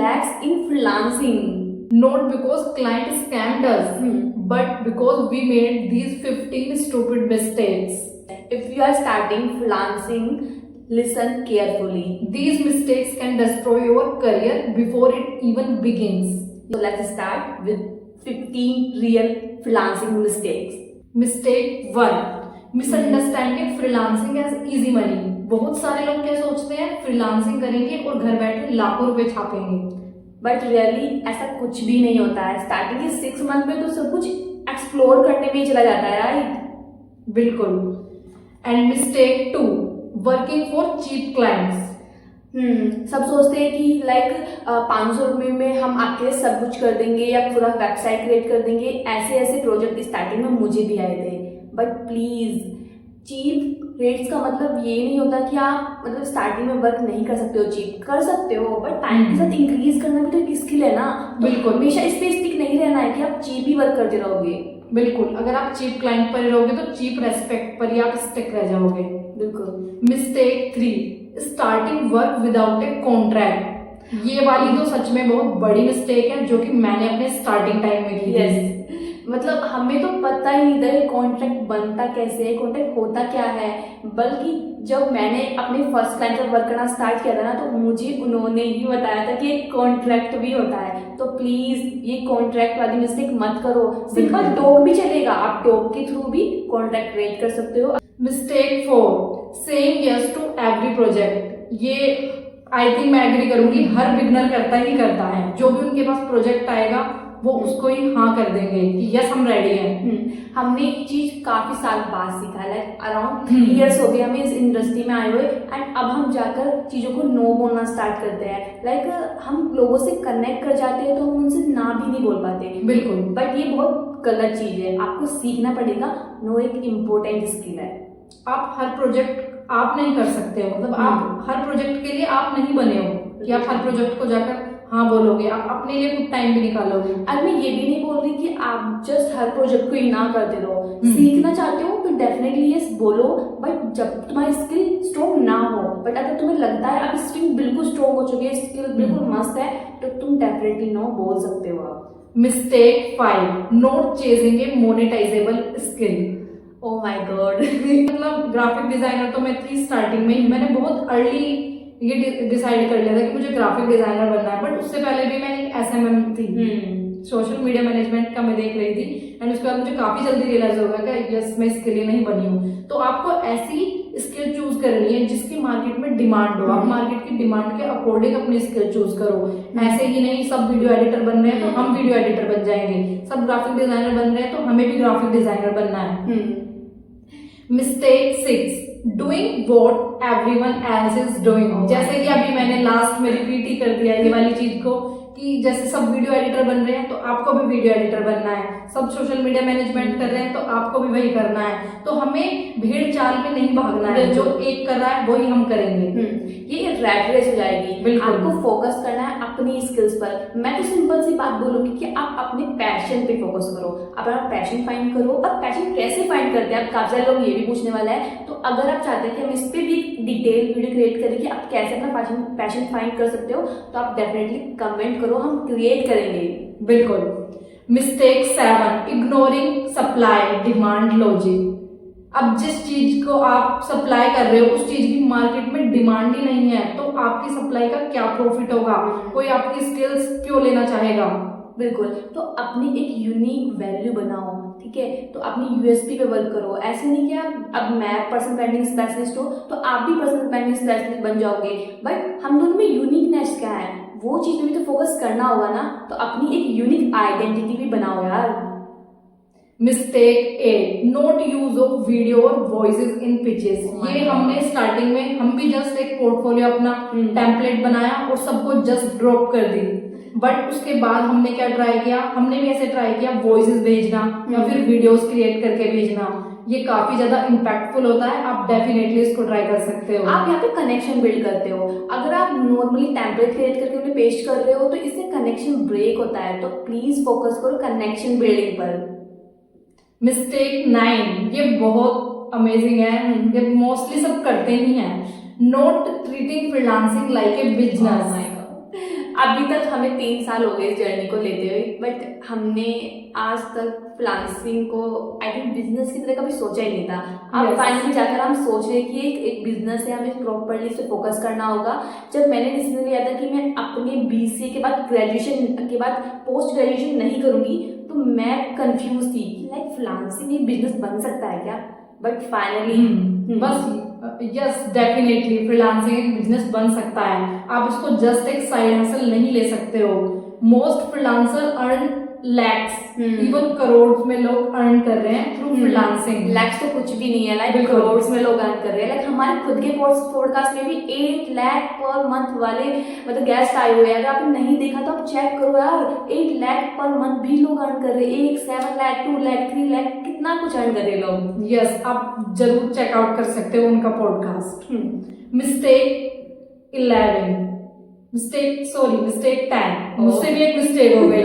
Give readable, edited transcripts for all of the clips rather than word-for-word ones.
lakhs in freelancing. Not because client scammed us, but because we made these 15 stupid mistakes. If you are starting freelancing, listen carefully. These mistakes can destroy your career before it even begins. So let's start with 15 real freelancing mistakes. Mistake 1. Misunderstanding freelancing as easy money. बहुत सारे लोग क्या सोचते हैं, freelancing करेंगे और घर बैठे लाखों रुपए छापेंगे, बट रियली ऐसा कुछ भी नहीं होता है। स्टार्टिंग के 6 मंथ में तो सब कुछ एक्सप्लोर करने में ही चला जाता है, राइट? बिल्कुल। And mistake 2. Working for cheap clients. सब सोचते हैं कि लाइक 500 रुपये में हम आपके लिए सब कुछ कर देंगे या पूरा वेबसाइट क्रिएट कर देंगे। ऐसे ऐसे प्रोजेक्ट स्टार्टिंग में मुझे भी आए थे। बट प्लीज, चीप रेट्स का मतलब ये नहीं होता कि आप मतलब स्टार्टिंग में वर्क नहीं कर सकते हो। चीप कर सकते हो, बट टाइम के साथ इंक्रीज करना भी तो एक स्किल है ना। बिल्कुल। हमेशा इस पे स्टिक नहीं रहना है कि आप चीप ही वर्क करते रहोगे। बिल्कुल, अगर आप चीप क्लाइंट पर रहोगे तो चीप रेस्पेक्ट पर ही आप स्टिक रह जाओगे। बिल्कुल। Mistake 3. Starting work without a contract. ये वाली तो सच में बहुत बड़ी मिस्टेक है जो कि मैंने अपने स्टार्टिंग टाइम में की थी। मतलब हमें तो पता ही नहीं था कॉन्ट्रैक्ट बनता कैसे है, कॉन्ट्रैक्ट होता क्या है। बल्कि जब मैंने अपने फर्स्ट क्लाइंट पर वर्क करना स्टार्ट किया था ना, तो मुझे उन्होंने ही बताया था कि एक कॉन्ट्रैक्ट भी होता है। तो प्लीज ये कॉन्ट्रैक्ट वाली मिस्टेक मत करो। सिंपल टॉक भी चलेगा, आप टॉक के थ्रू भी कॉन्ट्रैक्ट क्रिएट कर सकते हो। Mistake 4. Saying yes to every project. ये आई थिंक मैं एग्री करूंगी, हर बिगनर करता ही करता है। जो भी उनके पास प्रोजेक्ट आएगा वो उसको ही हाँ कर देंगे कि यस हम रेडी हैं। हमने एक चीज काफी साल बाद सीखा, लाइक अराउंड 3 years हो गए हमें इस इंडस्ट्री में आए हुए, एंड अब हम जाकर चीजों को नो बोलना स्टार्ट करते हैं। लाइक हम लोगों से कनेक्ट कर जाते हैं तो हम उनसे ना भी नहीं बोल पाते। बिल्कुल। बट ये बहुत गलत चीज है, आपको सीखना पड़ेगा। नो एक इम्पोर्टेंट स्किल है। आप हर प्रोजेक्ट आप नहीं कर सकते हो, मतलब आप हर प्रोजेक्ट के लिए आप नहीं बने हो कि आप हर प्रोजेक्ट को जाकर हाँ बोलोगे। आप अपने लिए कुछ टाइम भी निकालोगे। और मैं ये भी नहीं बोल रही कि आप जस्ट हर प्रोजेक्ट को ही ना करते रहो। सीखना चाहते हो तो डेफिनेटली यस बोलो, बट जब तुम्हारी स्किल स्ट्रॉन्ग ना हो, बट अगर तुम्हें लगता है अब स्किल बिल्कुल स्ट्रॉन्ग हो चुकी है, स्किल बिल्कुल मस्त है, तो तुम डेफिनेटली नो बोल सकते हो आप। Mistake 5. Not chasing A monetisable skill. Oh my God. मतलब ग्राफिक डिजाइनर तो मैं थी स्टार्टिंग में, मैंने बहुत अर्ली ये डिसाइड कर लिया था कि मुझे ग्राफिक डिजाइनर बनना है। बट उससे पहले भी मैं एक SMM थी, सोशल मीडिया मैनेजमेंट का मैं देख रही थी, एंड उसके बाद मुझे काफी जल्दी रियलाइज हो गया कि यस मैं इसके लिए नहीं बनी हूँ। तो आपको ऐसी स्किल चूज करनी है जिसकी मार्केट में डिमांड हो। आप मार्केट की डिमांड के अकॉर्डिंग अपनी स्किल चूज करो। ऐसे ही नहीं सब वीडियो एडिटर बन रहे हैं तो हम वीडियो एडिटर बन जाएंगे, सब ग्राफिक डिजाइनर बन रहे हैं तो हमें भी ग्राफिक डिजाइनर बनना है। Mistake 6. Doing what everyone else is doing. जैसे कि अभी मैंने लास्ट में रिपीट ही कर दिया ये वाली चीज को कि जैसे सब वीडियो एडिटर बन रहे हैं तो आपको भी वीडियो एडिटर बनना है, सब सोशल मीडिया मैनेजमेंट कर रहे हैं तो आपको भी वही करना है। तो हमें भीड़ चाल में नहीं भागना है, जो एक कर रहा है वही हम करेंगे। ये रैट रेस हो जाएगी। बिल्कुल। आपको फोकस करना है अपनी स्किल्स पर। मैं तो सिंपल सी बात बोलूंगी कि आप अपने पैशन पे फोकस करो, अपना पैशन फाइंड करो। और पैशन कैसे फाइंड करते हैं, आप काफी सारे लोग ये भी पूछने वाला है। तो अगर आप चाहते हैं कि हम इस पे भी डिटेल वीडियो क्रिएट करें कि आप कैसे अपना पैशन फाइंड कर सकते हो, तो आप डेफिनेटली कमेंट करो, हम क्रिएट करेंगे। बिल्कुल। Mistake 7. Ignoring supply demand logic. अब जिस चीज को आप सप्लाई कर रहे हो उस चीज की मार्केट में डिमांड ही नहीं है तो आपकी सप्लाई का क्या प्रॉफिट होगा, कोई आपकी स्किल्स क्यों लेना चाहेगा। बिल्कुल। तो अपनी एक यूनिक वैल्यू बनाओ, ठीक है? तो अपनी USP पे वर्क करो। ऐसे नहीं कि आप अब मैं पर्सनल ब्रांडिंग स्पेशलिस्ट हो तो आप भी पर्सनल ब्रांडिंग स्पेशलिस्ट बन जाओगे। बट हम दोनों में यूनिकनेस क्या है, वो चीज पे भी तो फोकस करना होगा ना। तो अपनी एक यूनिक आइडेंटिटी भी बनाओ यार। Mistake 8. Not use of video और वॉइसेस इन पिचेस. ये हमने स्टार्टिंग में हम भी जस्ट एक पोर्टफोलियो अपना टेम्पलेट बनाया और सबको जस्ट ड्रॉप कर दी। बट उसके बाद हमने क्या ट्राई किया, हमने भी ऐसे ट्राई किया वॉइसेस भेजना या फिर वीडियोस क्रिएट करके भेजना। ये काफी ज्यादा इम्पैक्टफुल होता है, आप डेफिनेटली इसको ट्राई कर सकते हो। आप यहाँ पे कनेक्शन बिल्ड करते हो। अगर आप नॉर्मली टेम्पलेट क्रिएट करके उन्हें पेस्ट कर रहे हो तो इससे कनेक्शन ब्रेक होता है। तो प्लीज फोकस करो कनेक्शन बिल्डिंग पर। मिस्टेक 9. ये बहुत अमेजिंग है, ये मोस्टली सब करते ही हैं. Not treating freelancing like a business. अभी तक हमें 3 साल हो गए इस जर्नी को लेते हुए, बट हमने आज तक फ्रीलांसिंग को आई थिंक बिजनेस की तरह कभी सोचा ही नहीं था। अब Yes. फाइनली जाकर हम सोच रहे हैं कि एक बिजनेस है, हमें प्रॉपरली इस पे फोकस करना होगा। जब मैंने डिसीजन लिया था कि मैं अपने बीसीए के बाद ग्रेजुएशन के बाद पोस्ट ग्रेजुएशन नहीं करूंगी, तो मैं कंफ्यूज थी कि लाइक फ्रीलांसिंग एक बिजनेस बन सकता है क्या, बट फाइनली बस यस डेफिनेटली फ्रीलांसिंग एक बिजनेस बन सकता है। आप इसको जस्ट एक साइड हसल नहीं ले सकते हो। Most freelancer earn lakhs, even crore में लोग अर्न कर रहे हैं थ्रू फ्रीलांसिंग। लैक्स तो कुछ भी नहीं है, लाइक बिल्कुल। करोड़ में लोग अर्न कर रहे हैं। लाइक हमारे खुद के पॉडकास्ट में भी 8 लाख पर मंथ वाले मतलब गेस्ट आए हुए हैं। अगर आपने नहीं देखा तो आप चेक करो यार, 8 लाख पर मंथ भी लोग अर्न कर रहे हैं। 7 लाख 2 लाख 3 लाख कितना कुछ अर्न कर रहे हैं लोग। यस, आप जरूर चेकआउट कर सकते हो उनका पॉडकास्ट। मिस्टेक 10, मुझसे भी एक मिस्टेक हो गई।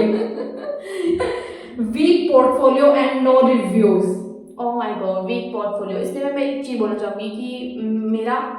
Weak portfolio and no reviews. Oh my God, weak portfolio. इसलिए मैं एक चीज बोलना चाहूंगी कि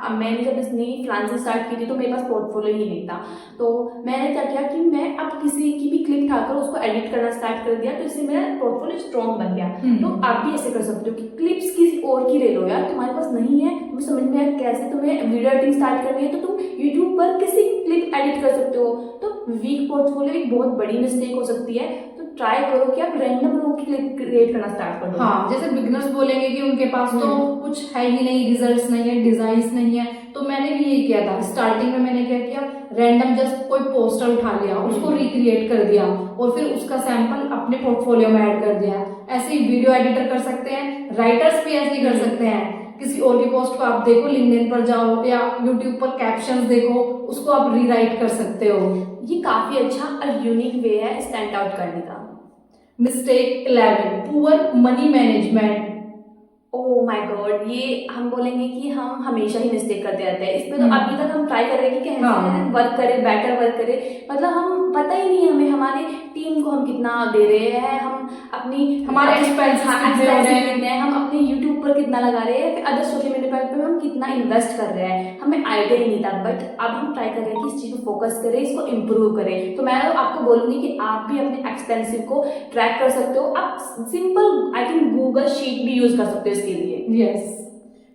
मैंने जब इस नई फ्रीलांसिंग स्टार्ट की थी तो मेरे पास पोर्टफोलियो ही नहीं था। तो मैंने क्या किया कि मैं अब किसी की भी क्लिप उठाकर उसको एडिट करना स्टार्ट कर दिया, तो इससे मेरा पोर्टफोलियो स्ट्रॉन्ग बन गया। तो आप भी ऐसे कर सकते हो कि क्लिप्स किसी और की ले लो यार, तुम्हारे पास नहीं है, तुम्हें समझ में आया कैसे तुम्हें वीडियो एडिटिंग स्टार्ट करनी है, तो तुम यूट्यूब पर किसी क्लिप एडिट कर सकते हो। तो वीक पोर्टफोलियो एक बहुत बड़ी मिस्टेक हो सकती है। तो ट्राई करो कि आप रैंडम लोगों की क्लिप क्रिएट करना स्टार्ट करो। हाँ, जैसे बिगनर्स बोलेंगे कि उनके पास तो कुछ है ही नहीं, रिजल्ट्स नहीं है, डिजाइन्स नहीं है, तो मैंने भी यही किया था। स्टार्टिंग में मैंने क्या किया, रैंडम जस्ट कोई पोस्टर उठा लिया, उसको रिक्रिएट कर दिया और फिर उसका सैंपल अपने पोर्टफोलियो में ऐड कर दिया। ऐसे ही वीडियो एडिटर कर सकते हैं, राइटर्स भी ऐसे ही कर सकते हैं। किसी और की पोस्ट को आप देखो, लिंक्डइन पर जाओ या यूट्यूब पर कैप्शंस देखो, उसको आप रीराइट कर सकते हो। ये काफी अच्छा और यूनिक वे है स्टैंड आउट करने का। Mistake 11, poor money management. Oh my God, ये हम बोलेंगे कि हम हमेशा ही मिस्टेक करते रहते हैं। इसमें तो अभी तक हम ट्राई कर रहे हैं कि कैसे वर्क करें, बेटर वर्क करें। मतलब हम पता ही नहीं है हमें हमारे टीम को हम कितना दे रहे हैं, हम अपनी हमारे एक्सपेंसेस कितने हैं, हम अपने यूट्यूब पर कितना लगा रहे हैं, फिर अदर सोशल मीडिया पर हम कितना इन्वेस्ट कर रहे हैं, हमें आइडिया ही नहीं था। बट अब हम ट्राई कर रहे हैं कि इस चीज को फोकस करें, इसको इम्प्रूव करें। तो मैं आपको बोलूंगी कि आप भी अपने एक्सपेंसिव को ट्रैक कर सकते हो। आप simple I think Google sheet भी यूज कर सकते हो इसके लिए। Yes.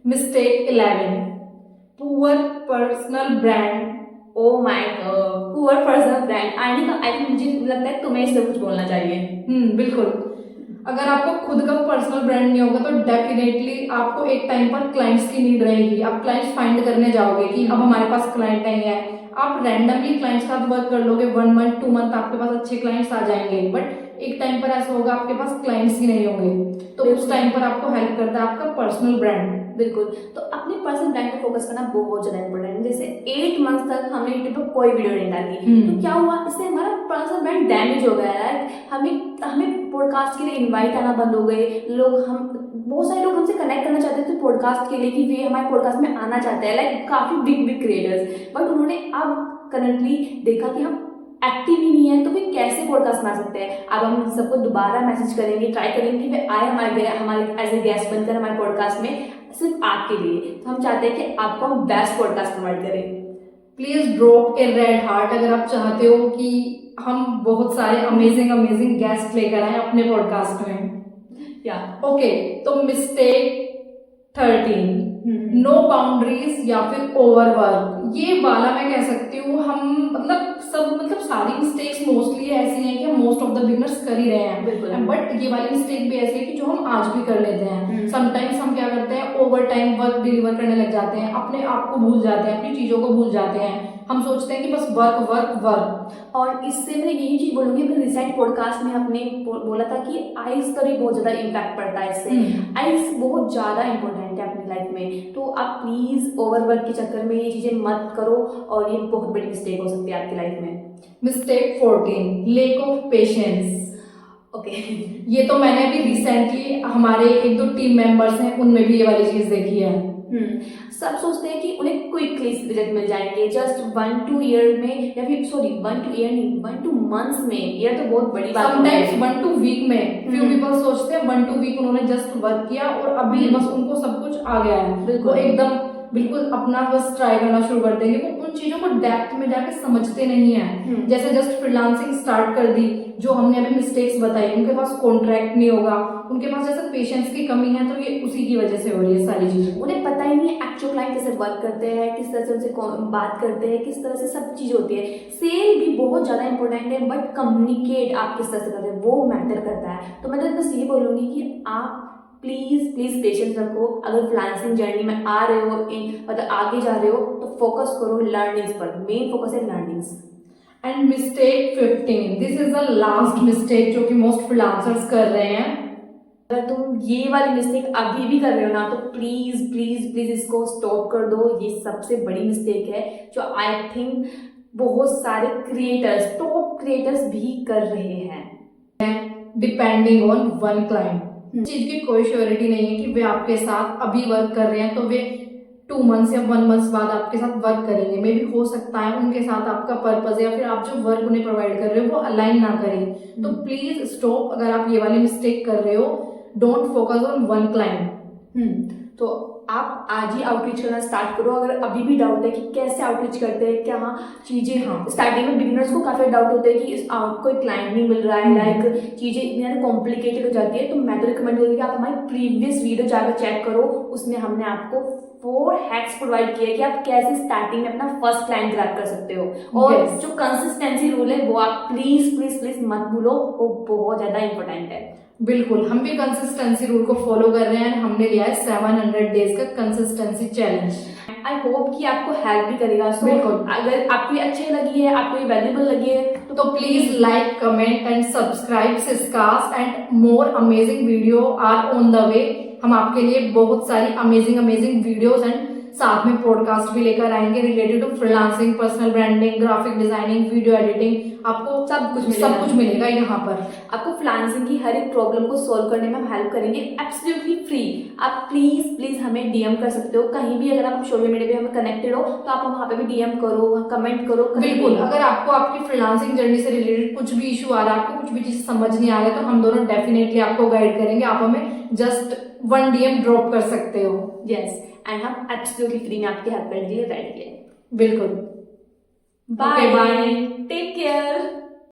Mistake 11, poor personal brand. Oh my God, poor personal brand. I think मुझे लगता है तुम्हें इससे कुछ बोलना चाहिए। बिल्कुल। अगर आपको खुद का पर्सनल ब्रांड नहीं होगा तो डेफिनेटली आपको एक टाइम पर क्लाइंट्स की नीड रहेगी। आप क्लाइंट्स फाइंड करने जाओगे कि अब हमारे पास क्लाइंट नहीं है। आप रैंडमली क्लाइंट्स का वर्क कर लोगे, 1 मंथ 2 मंथ आपके पास अच्छे क्लाइंट्स आ जाएंगे, बट एक टाइम पर ऐसा होगा आपके पास क्लाइंट्स ही नहीं होंगे। तो उस टाइम पर आपको हेल्प करता है आपका पर्सनल ब्रांड। बिल्कुल। तो अपने पर्सनल ब्रांड पे फोकस करना बहुत ज्यादा इंपॉर्टेंट है। जैसे 8 मंथ तक हमने यूट्यूब पर कोई वीडियो नहीं डाली, तो क्या हुआ, इससे हमारा पर्सनल ब्रांड डैमेज हो गया है। हमें पॉडकास्ट के लिए इनवाइट आना बंद हो गए लोग। बहुत सारे लोग हमसे कनेक्ट करना चाहते थे पॉडकास्ट के लिए कि वे हमारे पॉडकास्ट में आना चाहते हैं, लाइक काफी बिग क्रिएटर्स। बट उन्होंने अब करंटली देखा कि हम एक्टिव ही नहीं है, तो वे कैसे पॉडकास्ट में आ सकते हैं। अब हम सबको दोबारा मैसेज करेंगे, ट्राई करेंगे कि वे आए हमारे एज ए गेस्ट बनकर हमारे पॉडकास्ट में, सिर्फ आपके लिए। तो हम चाहते हैं कि आपको हम बेस्ट पॉडकास्ट प्रोवाइड करें। Please drop A red heart अगर आप चाहते हो कि हम बहुत सारे अमेजिंग गेस्ट लेकर आए अपने पॉडकास्ट में। ओके, तो मिस्टेक 13, नो बाउंड्रीज या फिर ओवरवर्क। ये वाला मैं कह सकती हूँ हम मतलब सारी मिस्टेक्स मोस्टली ऐसी हैं कि हम मोस्ट ऑफ द बिगनर्स कर ही रहे हैं। बिल्कुल। बट ये वाली मिस्टेक भी ऐसी है कि जो हम आज भी कर लेते हैं। समटाइम्स हम क्या करते हैं, ओवर टाइम वर्क डिलीवर करने लग जाते हैं, अपने आप को भूल जाते हैं, अपनी चीजों को भूल जाते हैं। हम सोचते हैं कि बस वर्क वर्क वर्क। और इससे मैं यही चीज बोलूंगी, अपने रिसेंट पॉडकास्ट में हमने बोला था कि आइज का भी बहुत ज्यादा इम्पैक्ट पड़ता है इससे। आइज बहुत ज्यादा इंपॉर्टेंट है अपनी लाइफ में। तो आप प्लीज ओवरवर्क के चक्कर में ये चीजें मत करो, और ये बहुत बड़ी मिस्टेक हो सकती है आपकी लाइफ में। Mistake 14, lake of patience. Okay, ये तो मैंने भी रिसेंटली हमारे 1-2 टीम मेंबर्स हैं, उनमें भी ये वाली चीज देखी है। सब सोचते हैं कि उन्हें क्विकली रिजल्ट मिल जाएंगे, जस्ट 1-2 ईयर में, या फिर 1-2 ईयर नहीं, 1-2 मंथ्स में। ईयर तो बहुत बड़ी बात है। समटाइम्स 1-2 वीक में। फ्यू पीपल सोचते हैं 1-2 वीक उन्होंने जस्ट वर्क किया और अभी बस उनको सब कुछ आ गया है, वो एकदम बिल्कुल अपना बस ट्राई करना शुरू कर देंगे, वो उन चीजों को डेप्थ में जाके समझते नहीं है। जैसे जस्ट फ्रीलांसिंग स्टार्ट कर दी, जो हमने अभी मिस्टेक्स बताई, उनके पास कॉन्ट्रैक्ट नहीं होगा, उनके पास जैसे पेशेंस की कमी है, तो ये उसी की वजह से हो रही है सारी चीजें। उन्हें पता ही नहीं है एक्चुअल क्लाइंट कैसे वर्क करते हैं, किस तरह से उनसे बात करते हैं, किस तरह से सब चीज होती है। सेल भी बहुत ज्यादा इंपॉर्टेंट है, बट कम्युनिकेट आप किस तरह से करते हैं वो मैटर करता है। तो मैं तो बस ये बोलूंगी कि आप प्लीज प्लीज पेशेंस रखो। अगर फ्रीलांसिंग जर्नी में आ रहे हो, मतलब आगे जा रहे हो, तो फोकस करो लर्निंग्स पर। मेन फोकस है learnings. And mistake 15, this is the last mistake जो कि मोस्ट फ्रीलांसर्स कर रहे हैं। अगर तुम ये वाली मिस्टेक अभी भी कर रहे हो ना, तो प्लीज प्लीज प्लीज इसको स्टॉप कर दो। ये सबसे बड़ी मिस्टेक है जो आई थिंक बहुत सारे क्रिएटर्स, टॉप क्रिएटर्स भी कर रहे हैं। डिपेंडिंग ऑन वन क्लाइंट, चीज की कोई श्योरिटी नहीं है कि वे आपके साथ अभी वर्क कर रहे हैं तो वे 2 मंथ्स या 1 मंथ्स बाद आपके साथ वर्क करेंगे। मे भी हो सकता है उनके साथ आपका पर्पस या फिर आप जो वर्क उन्हें प्रोवाइड कर रहे हो वो अलाइन ना करें। तो प्लीज स्टॉप। अगर आप ये वाली मिस्टेक कर रहे हो, don't focus on one client. तो आप आज ही आउटरीच करना स्टार्ट करो। अगर अभी भी डाउट है कि कैसे आउटरीच करते हैं, क्या चीजें, स्टार्टिंग में बिगिनर्स को काफी डाउट होता है कि कोई क्लाइंट नहीं मिल रहा है, लाइक चीजें इतनी ज्यादा कॉम्प्लिकेटेड हो जाती है। तो मैं तो रिकमेंड करूंगी कि आप हमारी प्रीवियस वीडियो जाकर चेक करो। उसमें हमने आपको 4 हैक्स प्रोवाइड किए कि आप कैसे स्टार्टिंग में अपना फर्स्ट क्लाइंट ग्रैब कर सकते हो। और जो कंसिस्टेंसी रूल है वो आप प्लीज प्लीज प्लीज मत भूलो, वो बहुत ज्यादा इंपॉर्टेंट है। बिल्कुल, हम भी कंसिस्टेंसी रूल को फॉलो कर रहे हैं। हमने लिया है 700 डेज का कंसिस्टेंसी चैलेंज। आई होप कि आपको हेल्प भी करेगा। सो अगर आपको ये अच्छी लगी है, आपको ये वैल्यूबल लगी है, तो please like, comment and subscribe सिस्कास्ट and more amazing video are on the way. हम आपके लिए बहुत सारी अमेजिंग वीडियोस एंड साथ में पॉडकास्ट भी लेकर आएंगे related to freelancing, personal branding, graphic designing, video editing. आपको सब कुछ मिलेगा यहाँ पर। आपको फ्रीलांसिंग की हर एक प्रॉब्लम को सॉल्व करने में हम हेल्प करेंगे, एब्सोल्युटली फ्री। आप प्लीज प्लीज हमें डीएम कर सकते हो कहीं भी। अगर आप सोशल मीडिया पे हमें कनेक्टेड हो तो आप वहाँ पे भी डीएम करो, कमेंट करो। बिल्कुल, अगर आपको आपकी फ्रीलांसिंग जर्नी से रिलेटेड कुछ भी इशू आ रहा है, आपको कुछ भी चीज समझ नहीं आ रहा है, तो हम दोनों डेफिनेटली आपको गाइड करेंगे। आप हमें जस्ट 1 DM ड्रॉप कर सकते हो। यस, एंड हम एब्सोल्युटली फ्री में आपकी हेल्प करने के लिए रेडी है। बिल्कुल। Bye, take care.